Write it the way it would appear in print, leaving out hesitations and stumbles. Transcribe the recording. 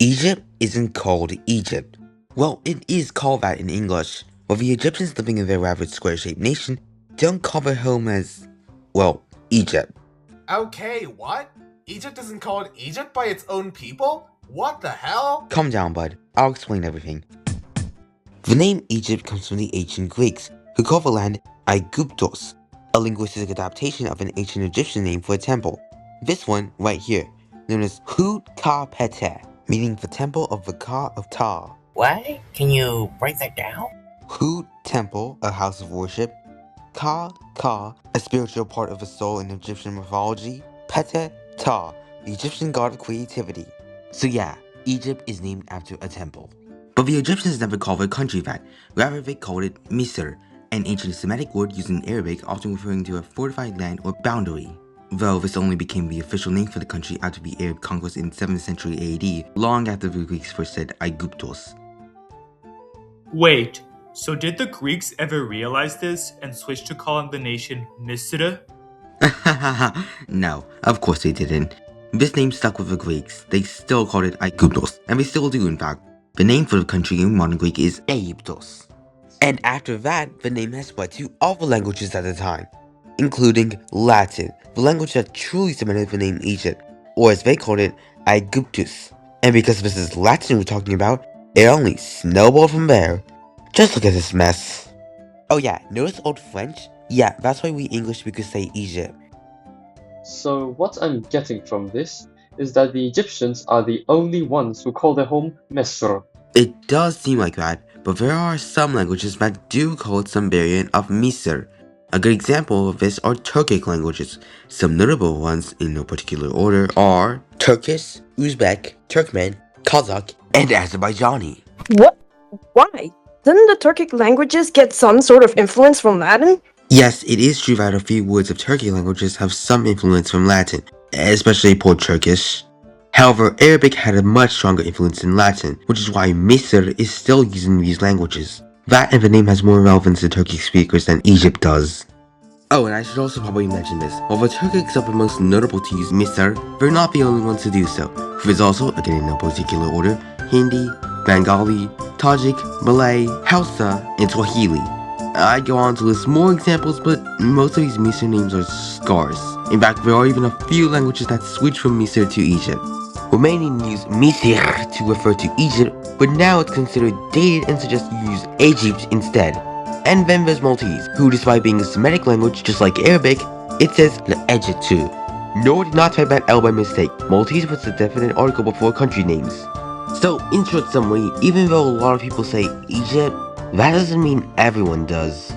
Egypt isn't called Egypt. Well, it is called that in English, but the Egyptians living in their average square-shaped nation don't call their home as, well, Egypt. Okay, what? Egypt isn't called Egypt by its own people? What the hell? Calm down, bud. I'll explain everything. The name Egypt comes from the ancient Greeks, who called the land Aegyptos, a linguistic adaptation of an ancient Egyptian name for a temple. This one, right here, known as Hut-Ka-Ptah, meaning the temple of the Ka of Ptah. What? Can you break that down? Hut, temple, a house of worship. Ka, a spiritual part of the soul in Egyptian mythology. Ptah, Ptah, the Egyptian god of creativity. So yeah, Egypt is named after a temple. But the Egyptians never called their country that, rather they called it Misr, an ancient Semitic word used in Arabic often referring to a fortified land or boundary. Though this only became the official name for the country after the Arab conquest in 7th century AD, long after the Greeks first said Aegyptos. Wait, so did the Greeks ever realize this and switch to calling the nation Misr? No, of course they didn't. This name stuck with the Greeks. They still called it Aegyptos, and they still do in fact. The name for the country in modern Greek is Aegyptos. And after that, the name has spread to all the languages at the time, including Latin, the language that truly cemented the name Egypt, or as they called it, Aegyptus. And because this is Latin we're talking about, it only snowballed from there. Just look at this mess. Oh yeah, notice Old French? Yeah, that's why we English speakers say Egypt. So what I'm getting from this is that the Egyptians are the only ones who call their home Misr. It does seem like that, but there are some languages that do call it some variant of Misr. A good example of this are Turkic languages. Some notable ones, in no particular order, are Turkish, Uzbek, Turkmen, Kazakh, and Azerbaijani. What? Why? Didn't the Turkic languages get some sort of influence from Latin? Yes, it is true that a few words of Turkic languages have some influence from Latin, especially Port Turkish. However, Arabic had a much stronger influence than Latin, which is why Misr is still using these languages. That and the name has more relevance to Turkic speakers than Egypt does. Oh, and I should also probably mention this. While the Turkics are the most notable to use Misr, they're not the only ones to do so. There's also, again in no particular order, Hindi, Bengali, Tajik, Malay, Hausa, and Swahili. I go on to list more examples, but most of these Misr names are scarce. In fact, there are even a few languages that switch from Misr to Egypt. Romanian use Misr to refer to Egypt, but now it's considered dated and suggests you use Egypt instead. And then there's Maltese, who despite being a Semitic language just like Arabic, it says Egypt too. No, did not type that L by mistake. Maltese puts a definite article before country names. So, in short summary, even though a lot of people say Egypt, that doesn't mean everyone does.